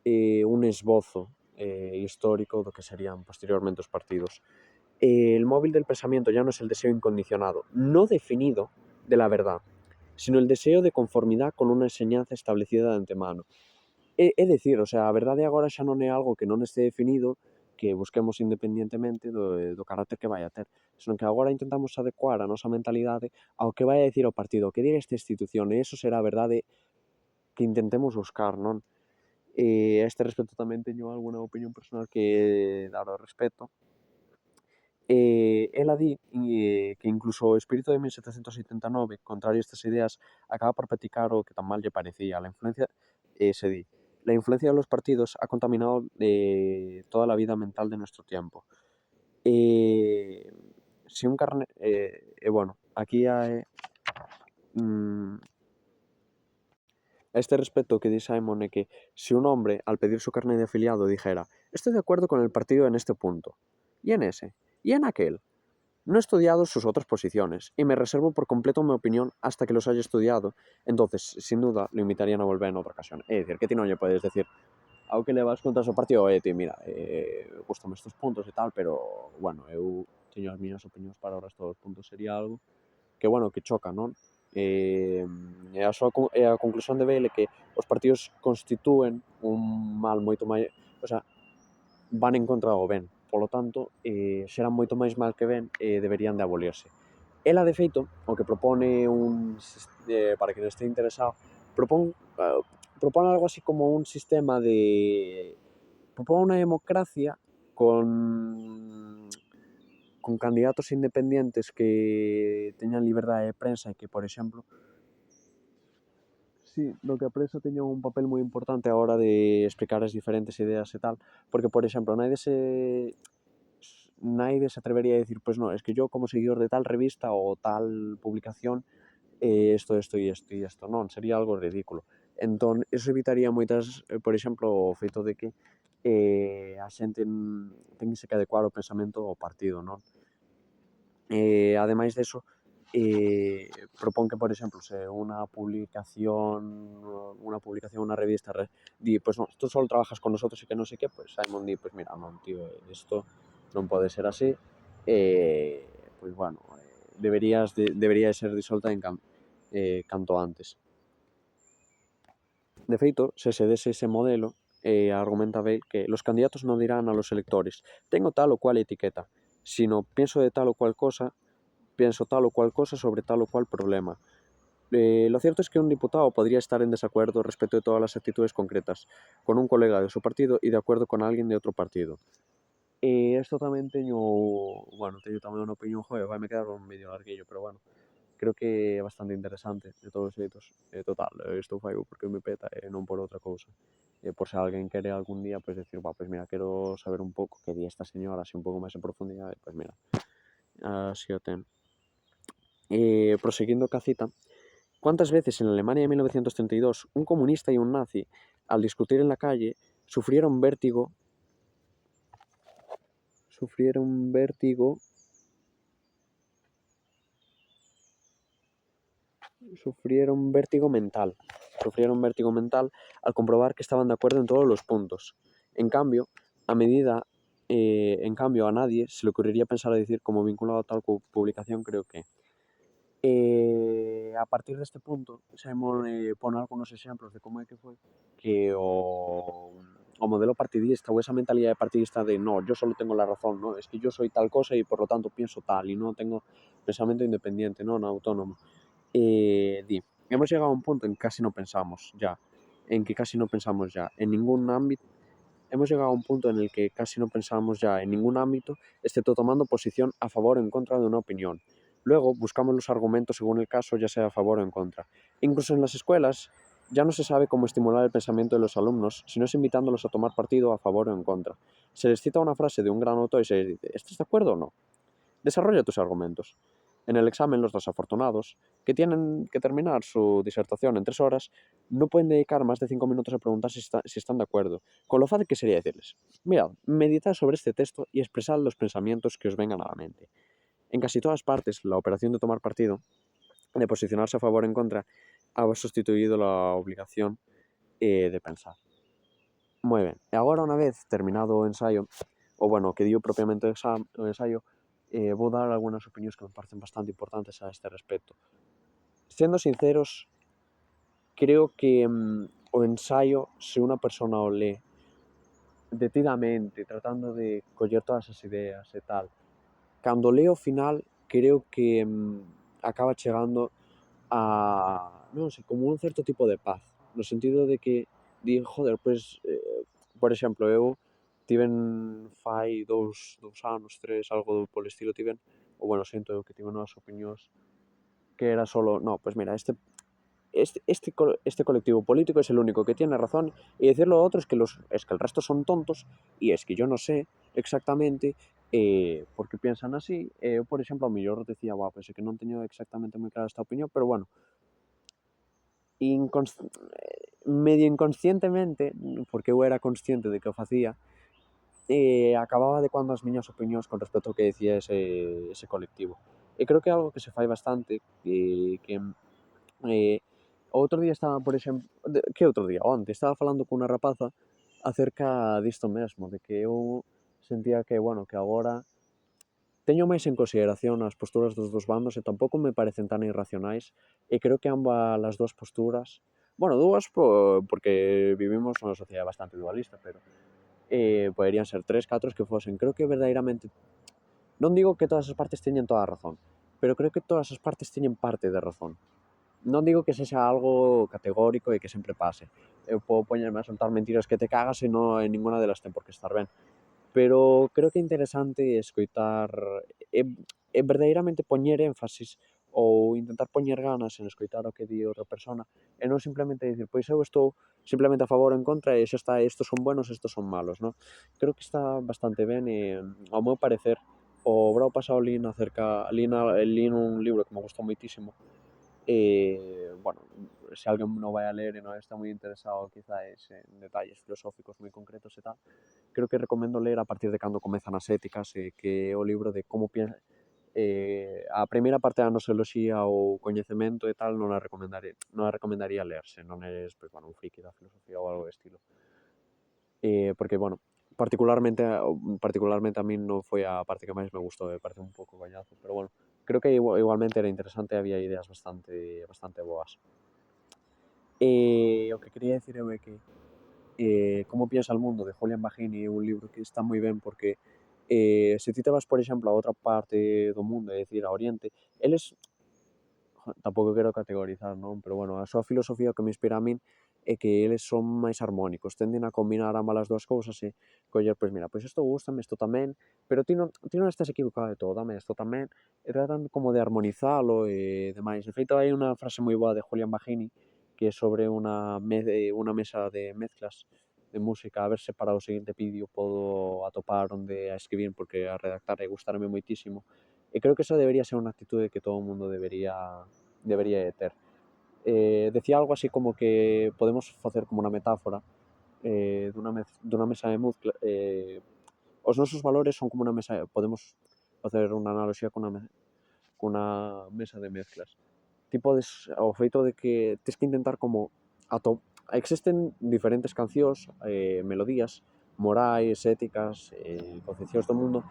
un esbozo histórico do que serían posteriormente os partidos. El móvil del pensamiento ya no es el deseo incondicionado, no definido de la verdad, sino el deseo de conformidad con una enseñanza establecida de antemano. É dicir, o sea, a verdade agora xa non é algo que non este definido, que busquemos independientemente do carácter que vai a ter, senón que agora intentamos adecuar a nosa mentalidade ao que vai a dicir o partido, o que diga esta institución, e iso será a verdade que intentemos buscar, non? A este respecto tamén teño alguna opinión personal que dar ao respecto. Ela di que incluso o espírito de 1789, contrario a estas ideas, acaba por practicar o que tan mal lle parecía. La influencia, se di, la influencia de los partidos ha contaminado toda la vida mental de nuestro tiempo. Si un carnet... bueno, aquí hai... A este respecto, o que di Simon é que si un hombre, al pedir su carnet de afiliado, dijera «Estoy de acuerdo con el partido en este punto, y en ese, y en aquel», no he estudiado sus otras posiciones y me reservo por completo mi opinión hasta que los haya estudiado. Entonces, sin duda, lo invitarían a volver en otra ocasión. É dicir, que ti non lle podes decir ao que levas contra o seu partido, ti, mira, gustame estes puntos e tal, pero, bueno, eu teño as miñas opinións para o resto dos puntos. Sería algo que, bueno, que choca, non? E a conclusión de Bale é que os partidos constitúen un mal moito máis... O sea, van en contra do ben. Polo tanto, xeran moito máis mal que ben e deberían de abolirse. Ela, de feito, o que propone para quen este interesado, propone algo así como un sistema de... propone unha democracia con candidatos independientes que teñan liberdade de prensa e que, por exemplo, sí, no que a prensa teña un papel moi importante a hora de explicar as diferentes ideas e tal, porque, por exemplo, naide se atrevería a decir, pues no, es que yo como seguidor de tal revista o tal publicación, esto e isto, non, sería algo ridículo. Entón, eso evitaría moitas, por exemplo, o feito de que a xente tense que adecuar o pensamento ao partido, non? Ademais deso, propón que, por exemplo, se unha publicación, unha revista di, pues no, tú solo trabajas con nosotros e que non sei que, pues Simon di, pues mira, non, tío, isto non pode ser así, pues bueno, debería de ser disolta canto antes. De feito, se dese ese modelo, argumenta Bale que los candidatos no dirán a los electores tengo tal o cual etiqueta, sino pienso tal o cual cosa sobre tal o cual problema. Lo cierto es que un diputado podría estar en desacuerdo respecto de todas las actitudes concretas con un colega de su partido y de acuerdo con alguien de otro partido. Esto tamén teño tamén unha opinión, vai me quedar un medio larguillo, pero bueno, creo que é bastante interesante de todos os xeitos. Total, isto fai porque me peta e non por outra cousa. Por se alguén quere algún día, pues decir, pues mira, quero saber un pouco que di esta señora, así un pouco máis en profundidade, pues mira, así o ten. Proseguindo ca cita, ¿cuántas veces en Alemania de 1932 un comunista y un nazi, al discutir en la calle, sufrieron vértigo mental al comprobar que estaban de acuerdo en todos los puntos? En cambio, a nadie se le ocurriría pensar a decir como vinculado a tal publicación, creo que. A partir deste punto, Simon pon algunos exemplos de como é que foi que o modelo partidista ou esa mentalidade partidista de no, yo solo tengo la razón, no, es que yo soy tal cosa y por lo tanto pienso tal y no tengo pensamento independiente, non autónomo. Di, hemos llegado a un punto en que casi no pensamos ya, en ningún ámbito. Hemos llegado a un punto en el que casi no pensamos ya en ningún ámbito, excepto tomando posición a favor o en contra de una opinión. Luego buscamos los argumentos según el caso, ya sea a favor o en contra. Incluso en las escuelas ya no se sabe cómo estimular el pensamiento de los alumnos, sino es invitándolos a tomar partido a favor o en contra. Se les cita una frase de un gran autor y se les dice, ¿estás de acuerdo o no? Desarrolla tus argumentos. En el examen, los desafortunados, que tienen que terminar su disertación en 3 horas, no pueden dedicar más de 5 minutos a preguntar si están de acuerdo, con lo fácil que sería decirles, mirad, meditad sobre este texto y expresad los pensamientos que os vengan a la mente. En casi todas partes, la operación de tomar partido, de posicionarse a favor o en contra, ha sustituido la obligación de pensar. Moi ben, e agora unha vez terminado o ensaio, ou bueno, que dio propiamente o ensaio, vou dar algunhas opinións que me parecen bastante importantes a este respecto. Sendo sinceros, creo que o ensaio, se unha persona o lee detidamente, tratando de coller todas as ideas e tal, cando lee o final, creo que acaba chegando non sei, como un certo tipo de paz, no sentido de que di, joder, pois, por exemplo, eu tiven fai dous anos, tres, algo polo estilo tiven, ou bueno, sinto eu que tiven unhas opinións que era solo, no, pues mira, este colectivo político es el único que tiene razón y decirlo a otros es que el resto son tontos y es que yo no sé exactamente por qué piensan así. Eu, por exemplo, a mellor decía, pues é que non teño exactamente moi clara esta opinión, pero bueno, medio inconscientemente, porque eu era consciente de que o facía, acababa adecuando as miñas opinións con respecto ao que decía ese colectivo. E creo que é algo que se fai bastante, eh, o outro día estaba, por exemplo, que outro día? Onte, estaba falando cunha rapaza acerca disto mesmo, de que eu sentía que, bueno, que agora teño máis en consideración as posturas dos dos bandos e tampouco me parecen tan irracionais e creo que ambas as dúas posturas, bueno, dúas porque vivimos nunha sociedade bastante dualista, pero poderían ser 3, 4 que fosen. Creo que verdadeiramente, non digo que todas as partes teñen toda a razón, pero creo que todas as partes teñen parte de razón. Non digo que sexa algo categórico e que sempre pase. Eu podo poñerme a soltar mentiras que te cagas e non en ninguna delas ten por que estar ben. Pero creo que é interesante escoitar e verdadeiramente poñer énfasis ou intentar poñer ganas en escoitar o que di outra persona e non simplemente dicir, pois eu estou simplemente a favor ou en contra e xa está, estos son buenos, estos son malos, non? Creo que está bastante ben e, ao meu parecer, o brao pasado lín un libro que me gustou moitísimo. Bueno, se alguén non vai a ler e non está moi interesado quizáis en detalles filosóficos moi concretos e tal, creo que recomendo ler a partir de cando comezan as éticas, que é o libro de como piensa, a primeira parte da noseoloxía ou coñecemento e tal non a recomendaría ler se non eres, pois, bueno, un friki da filosofía ou algo do estilo. Porque, bueno, particularmente a min non foi a parte que máis me gustou, me parece un pouco coñazo, pero bueno, creo que igualmente era interesante e había ideas bastante boas. O que quería decir eu é que Como piensa el mundo, de Julian Bagini, é un libro que está moi ben porque se ti te vas, por exemplo, a outra parte do mundo, é dicir, a Oriente, eles, tampouco quero categorizar, non? Pero bueno, a súa filosofía que me inspira a min é que eles son máis armónicos, tenden a combinar ambas as dúas cousas e coller, pois mira, pois isto gustame, isto tamén, pero ti non estás equivocado de todo, dame isto tamén, e tratan como de armonizalo e demais. De feito, hai unha frase moi boa de Julian Bagini que é sobre unha mesa de mezclas de música, a ver se para o seguinte vídeo podo atopar onde a escribir, porque a redactar e gustarme moitísimo. E creo que esa debería ser unha actitude que todo o mundo debería de ter. Decía algo así como que podemos facer como unha metáfora dunha mesa de mezcla, os nosos valores son como unha mesa, podemos facer unha analoxía cunha mesa de mezclas. Ti podes, o feito de que tes que intentar como existen diferentes cancións, melodías, morais, éticas, concepcións do mundo,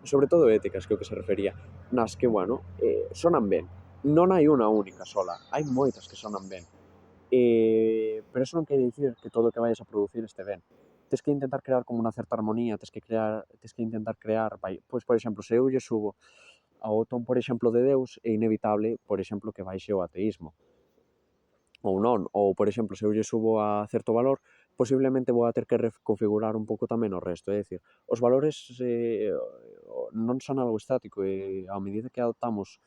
sobre todo éticas, que é o que se refería, nas que, bueno, sonan ben. Non hai unha única sola, hai moitas que sonan ben. Pero eso non quere dicir que todo o que vayas a producir este ben. Tes que intentar crear como unha certa armonía, tes que intentar crear, pois, por exemplo, se eu lle subo ao ton, por exemplo, de Deus, é inevitable, por exemplo, que baixe o ateísmo. Ou non, ou, por exemplo, se eu lle subo a certo valor, posiblemente vou a ter que reconfigurar un pouco tamén o resto. É dicir, os valores non son algo estático e a medida que adoptamos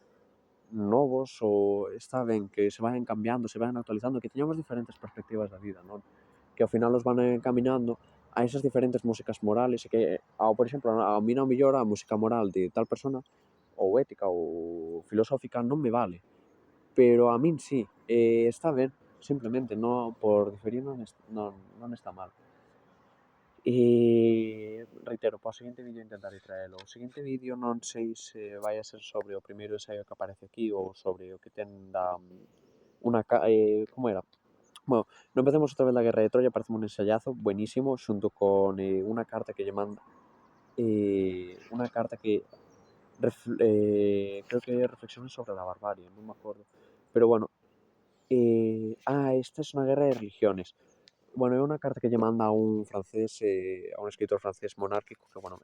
novos ou está ben que se vayan cambiando, se vayan actualizando, que teñamos diferentes perspectivas da vida, non? Que ao final nos van encaminando a esas diferentes músicas morales e que, por exemplo, a mí non mellora a música moral de tal persona ou ética ou filosófica non me vale, pero a min sí, está ben, simplemente, por diferir non está mal. E reitero, para o seguinte vídeo intentarei traelo. O seguinte vídeo non sei se vai a ser sobre o primeiro ensaio que aparece aquí ou sobre o que ten da... como era? Bueno, non empecemos outra vez da Guerra de Troya, parece un ensayazo buenísimo, xunto con unha carta que lle manda, unha carta que creo que reflexiones sobre la barbarie, non me acordo. Pero bueno, esta es unha guerra de religiones. Bueno, é unha carta que lle manda a un francés, a un escritor francés monárquico, que, bueno,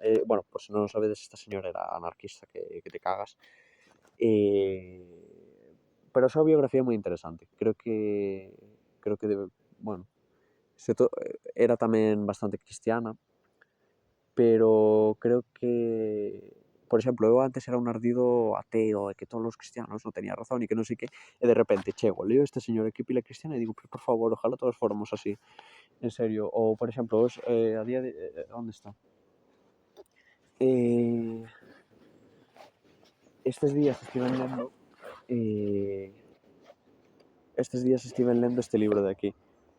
por se non o sabedes, esta señora era anarquista que te cagas. Pero a súa biografía é moi interesante. Bueno, era tamén bastante cristiana, pero creo que, por exemplo, eu antes era un ardido ateo de que todos os cristianos non tenían razón e que non sei que, e de repente chego, leo este señor que pila cristiana e digo, por favor, ojalá todos fóramos así. En serio, ou por exemplo, a día de... onde está? Estes días estiven lendo este libro de aquí,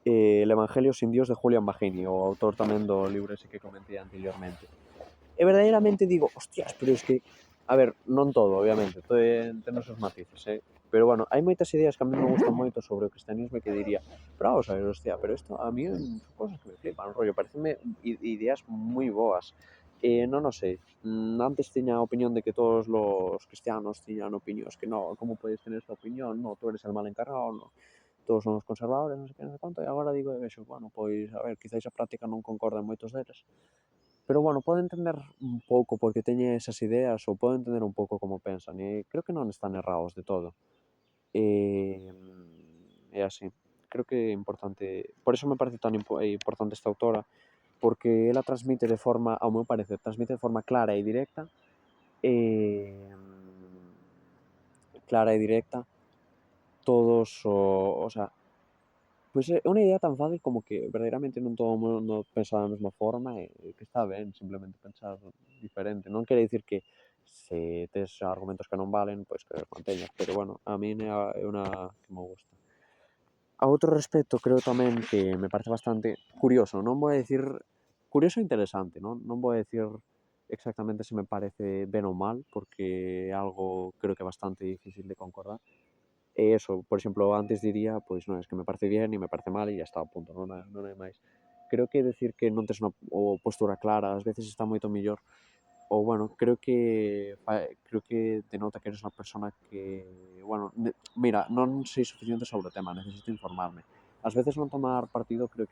El Evangelio sin Dios, de Julian Baggini, o autor tamén do libro ese que comentei anteriormente. E verdadeiramente digo, hostias, pero es que, a ver, non todo, obviamente, ten os seus matices, pero bueno, hai moitas ideas que a mí me gustan moito sobre o cristianismo e que diría, pero vamos a ver, hostia, pero isto a mí son cosas que me flipan, rollo, parecenme ideas moi boas. Non o sei, antes tiña a opinión de que todos os cristianos tiñan opinións que no, como podes tener esta opinión, no, tú eres el mal encarnado, no, todos somos conservadores, non sei que, non sei quanto, e agora digo, vexo, bueno, pois, a ver, quizáis a práctica non concorda en moitos deles, pero bueno, podo entender un pouco porque teñe esas ideas ou podo entender un pouco como pensan e creo que non están errados de todo. É así. Creo que é importante, por eso me parece tan importante esta autora, porque ela transmite de forma, ao meu parecer, transmite de forma clara e directa, todos o sea, pois é unha idea tan fácil como que verdadeiramente non todo o mundo pensa da mesma forma e que está ben simplemente pensar diferente. Non quere dicir que se tes argumentos que non valen, pois que os manteñas, pero bueno, a min é unha que me gusta. A outro respecto, creo tamén que me parece bastante curioso, non vou a dicir curioso e interesante, non vou a dicir exactamente se me parece ben ou mal, porque é algo creo que bastante difícil de concordar. E eso, por exemplo, antes diría, pois non, es que me parece bien e me parece mal e ya está, punto, non hai máis. Creo que decir que non tes unha postura clara ás veces está moito mellor, ou bueno, creo que denota que eres unha persona que, bueno, mira, non sei suficiente sobre o tema, necesito informarme. Ás veces non tomar partido creo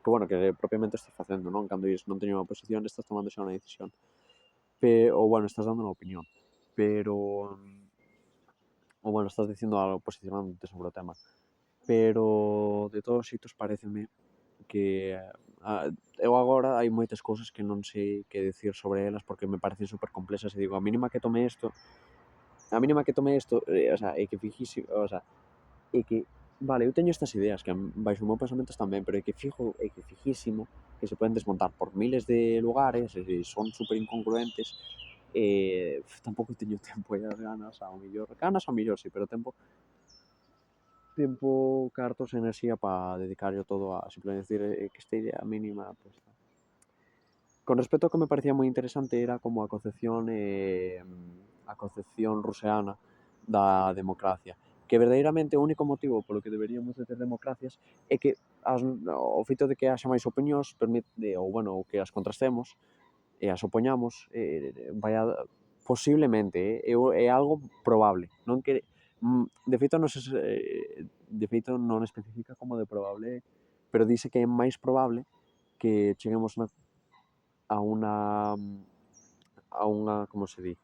bueno, que propiamente estás facendo, non? Cando dis non teño unha posición, estás tomando xa unha decisión. Ou bueno, estás dando unha opinión. Pero, ou bueno, estás dicindo algo, posicionándote sobre o tema. Pero de todos os xeitos pareceme que eu agora hai moitas cousas que non sei que decir sobre elas porque me parecen super complexas e digo, a mínima que tome isto, o sea, é que é que, vale, eu teño estas ideas que baixo o meu pensamento están ben, pero é que fijísimo que se poden desmontar por miles de lugares e son super incongruentes tampouco teño tempo e as ganas ao millor sí, pero tempo, cartos e enerxía para dedicarlo todo a simplemente decir que esta idea mínima, pues, con respecto ao que me parecía moi interesante era como a concepción ruseana da democracia, que verdadeiramente o único motivo polo que deberíamos de ter democracias é que o feito de que haxa máis opinións permite, ou bueno, que as contrastemos e as opoñamos, posiblemente, é algo probable, non que de feito non especifica como de probable, pero dice que é máis probable que cheguemos a unha, como se di,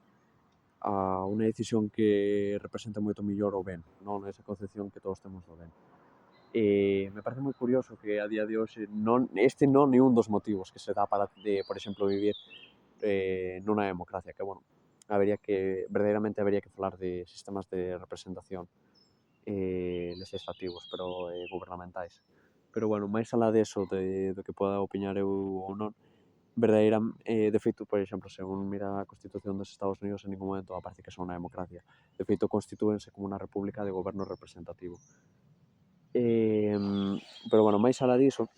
a unha decisión que represente moito mellor o ben, non esa concepción que todos temos do ben. Me parece moi curioso que a día de hoxe este non é un dos motivos que se dá para, por exemplo, vivir nunha democracia, que, bueno, verdadeiramente habería que falar de sistemas de representación legislativos, pero gubernamentais. Pero, bueno, máis alá deso, do que poda opinar eu ou non, de feito, por exemplo, según mira a Constitución dos Estados Unidos, en ningún momento aparece que son unha democracia. De feito, constitúense como unha república de goberno representativo. Pero, bueno, máis alá diso,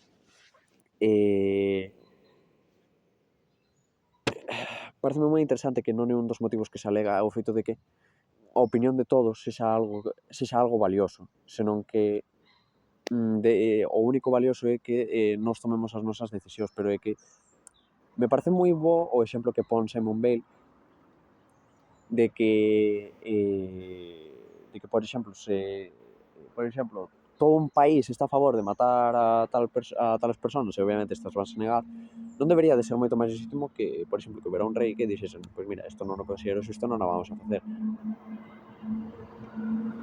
pareceme moi interesante que non é un dos motivos que se alega o feito de que a opinión de todos sexa algo valioso, senón que o único valioso é que nós tomemos as nosas decisións, pero é que me parece moi bo o exemplo que pon Simon Bale de que, por exemplo, todo un país está a favor de matar a tales persoas, e obviamente estas vas a negar, non debería de ser moito máis legítimo que, por exemplo, que houbera un rei que dixesen, pois mira, isto non o considero xusto, non o vamos a facer.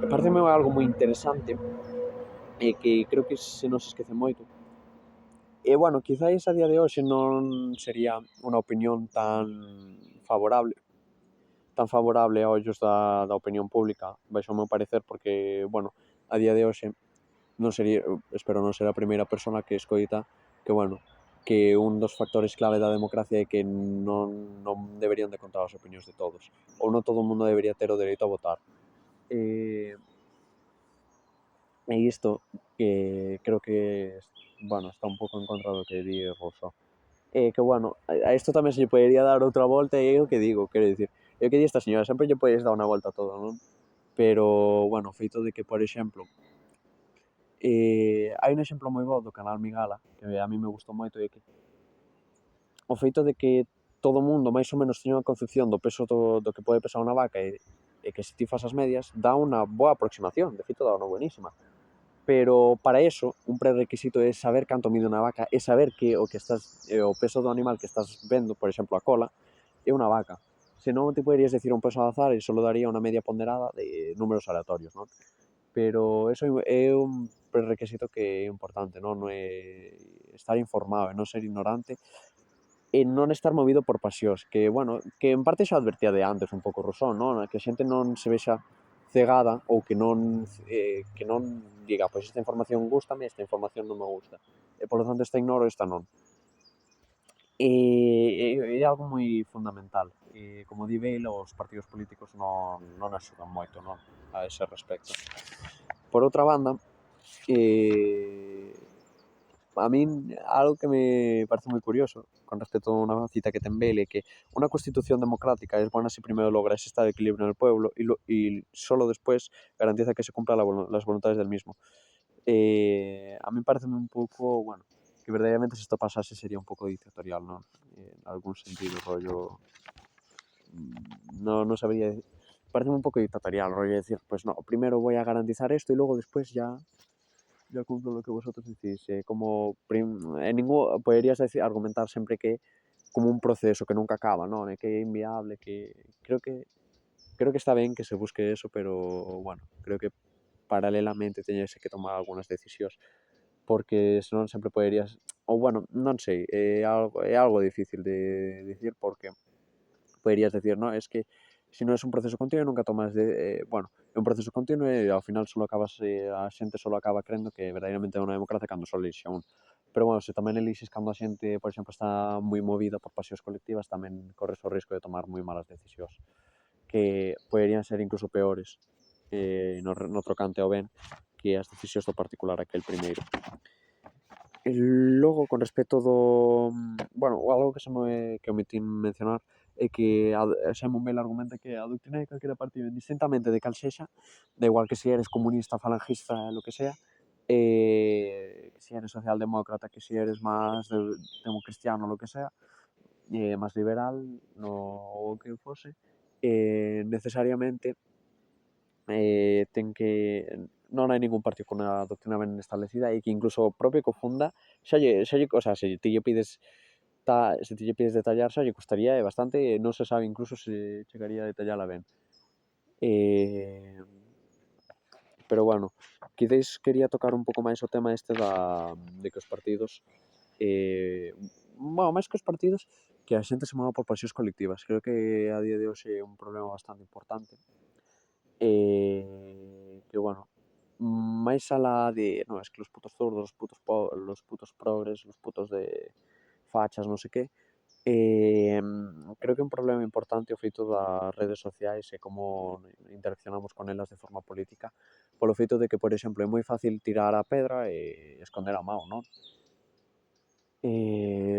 Pareceme algo moi interesante e que creo que se nos esquece moito. E, bueno, quizáis a día de hoxe non sería unha opinión tan favorable a ollos da opinión pública, baixo o meu parecer, porque, bueno, a día de hoxe non sería, espero non ser a primeira persona que escoita que, bueno, que un dos factores clave da democracia é que non deberían de contar as opinións de todos, ou non todo o mundo debería ter o dereito a votar. E isto que creo que, bueno, está un pouco en contra do que di Rousseau. Que, bueno, a isto tamén se lle podería dar outra volta e é o que digo, quero dicir, é o que di esta señora, sempre lle podes dar unha volta a todo, non? Pero, bueno, o feito de que, por exemplo, hai un exemplo moi bo do canal Migala, que a mí me gustou moito, e que o feito de que todo o mundo máis ou menos teña unha concepción do peso do que pode pesar unha vaca e que se ti fas as medias, dá unha boa aproximación, de feito dá unha buenísima. Pero para eso, un prerequisito é saber canto mide unha vaca e saber que o peso do animal que estás vendo, por exemplo, a cola, é unha vaca. Senón te poderías decir un peso ao azar e solo daría unha media ponderada de números aleatorios, non? Pero eso é un prerequisito que é importante, non? É estar informado e non ser ignorante e non estar movido por pasións, que, bueno, que en parte xa advertía de antes un pouco Rousseau, non? Que a xente non se vexa cegada ou que non diga, pois esta información gústame, esta información non me gusta. E, polo tanto, esta ignoro, esta non. É algo moi fundamental. E, como di Bale, os partidos políticos non axudan moito, non? A ese respecto. Por outra banda, a min algo que me parece moi curioso con respecto a unha cita que ten Bale é que una constitución democrática es buena si primero logra ese estado de equilibrio en el pueblo y solo después garantiza que se cumplan las voluntades del mismo. A mí pareceme un pouco, bueno, que verdadeiramente se isto pasase sería un pouco dictatorial, non? En algún sentido, rollo... No sabría decir... Parece un pouco dictatorial, rollo decir, pues no, primero voy a garantizar esto y luego después ya cumplo lo que vosotros decís. Como en ningún poderías decir, argumentar sempre que como un proceso que nunca acaba, non? Que é inviable, que creo que está ben que se busque eso, pero, bueno, creo que paralelamente teñese que tomar algunhas decisións, porque senón sempre poderías, ou, bueno, non sei, é algo difícil de dicir, porque poderías decir, no, es que si non é un proceso continuo nunca tomas bueno, é un proceso continuo e ao final a xente solo acaba crendo que verdadeiramente é unha democracia cando só elixe un. Pero, bueno, se tamén elixes cando a xente, por exemplo, está moi movida por pasións colectivas, tamén corres o risco de tomar moi malas decisións, que poderían ser incluso peores no trocante ao ben que as decisións do particular aquel primeiro. E logo, con respecto bueno, algo que omitín mencionar é que Simon Bale argumenta que a doutrina de calquera partido, indistintamente de cal sexa, da igual que se eres comunista, falangista, lo que sea, que si eres socialdemócrata, que si eres máis democristiano, lo que sea, máis liberal, o que fose, necesariamente ten que non hai ningún partido con a doutrina ben establecida e que incluso o propio que o funda o sea, se ti lle pides detallar xa lle custaría bastante e non se sabe incluso se chegaría a detallala ben. Pero, bueno, quizáis quería tocar un pouco máis o tema este de que os partidos bueno, máis que os partidos, que a xente se mova por pasións colectivas. Creo que a día de hoxe é un problema bastante importante. Que, bueno, máis alá de, no, es que los putos zurdos, los putos progres, los putos de fachas, non sei que, Creo que un problema importante é o feito das redes sociais e como interaccionamos con elas de forma política, polo feito de que, por exemplo, é moi fácil tirar a pedra e esconder a mao, non?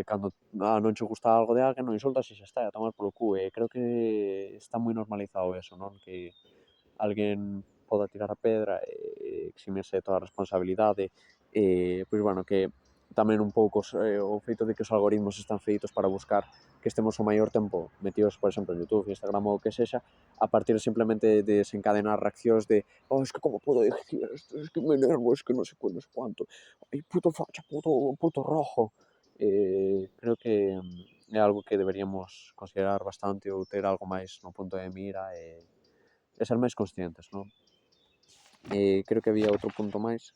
Cando non che gusta algo de alguén, non insultas e xa está, a tomar polo cu. E creo que está moi normalizado eso, non? Que alguén poda tirar a pedra e eximirse de toda a responsabilidade. Pois, bueno, que tamén un pouco o feito de que os algoritmos están feitos para buscar que estemos o maior tempo metidos, por exemplo, en YouTube, Instagram ou o que sexa, a partir simplemente de desencadenar reaccións de oh, es que como podo dicir isto, es que me enervo, es que non sei cuánto, cuánto, ai, puto facha, puto rojo. Creo que é algo que deberíamos considerar bastante ou ter algo máis no punto de mira e ser máis conscientes, non? Creo que había outro punto máis.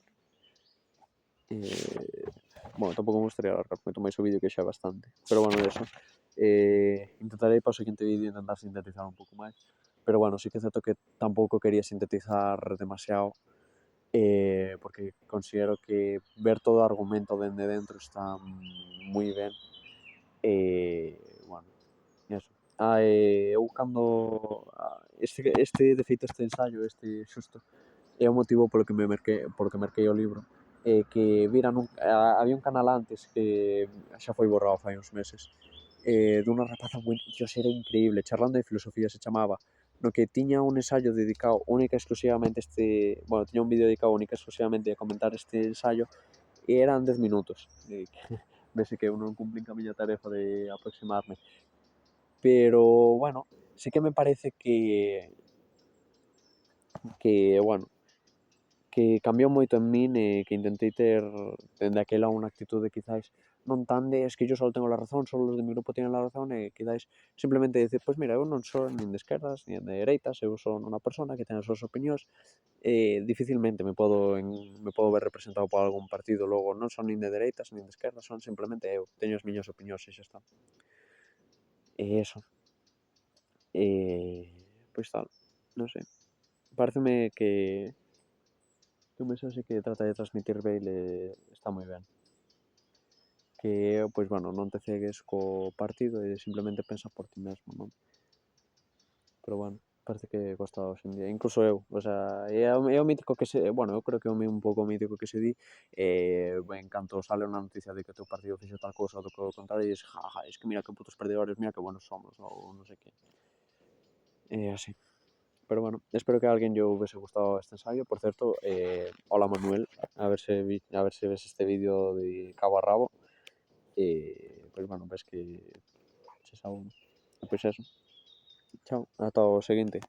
Bueno, tampouco me gustaría alargar moito máis o vídeo que xa é bastante. Pero bueno, eso. Intentarei para o seguinte vídeo intentar sintetizar un pouco máis. Pero bueno, sí que é certo que tampouco quería sintetizar demasiado porque considero que ver todo o argumento dende dentro está moi ben. Bueno, eso. Eu cando de feito este ensaio, este xusto, é o motivo polo que merquei o libro, que vira había un canal antes que xa foi borrado fai uns meses, dunha rapaza Dios, era increíble, charlando de filosofía se chamaba, no que tiña un ensaio dedicado única e exclusivamente bueno, tiña un vídeo dedicado única e exclusivamente a comentar este ensaio e eran 10 minutos. Vese que eu non cumprín ca miña tarefa de aproximarme. Pero, bueno, sí que me parece bueno, que cambiou moito en min e que intentei ter dende aquela unha actitude quizáis non tan de es que yo solo tengo la razón, solo los de mi grupo tienen la razón e quizáis simplemente decir, pues mira, eu non son nin de esquerdas nin de dereitas, eu son unha persona que ten as súas opinións e dificilmente me podo ver representado por algún partido, logo non son nin de dereitas nin de esquerdas, son simplemente eu, teño as miñas opinións e xa está. E eso. Pois tal, non sei. Paréceme que o mensaxe que trata de transmitir Bale está moi ben. Que pois, bueno, non te cegues co partido e simplemente pensa por ti mesmo, non? Pero, bueno, parece que costa hoxe en día. Incluso eu, o sea, é o mítico que bueno, eu creo que é un pouco mítico que se di, en canto sale unha noticia de que o teu partido fixo tal cousa ou do que o contrario, e ja, ja, es que mira que putos perdedores, mira que buenos somos, ou non sei que. Así. Pero bueno, espero que a alguén lle houvese gustado este ensaio. Por certo, hola Manuel, a ver se ves este vídeo de cabo a rabo. Pois bueno, ves que se saúde. Pois eso. Chao, ata o seguinte.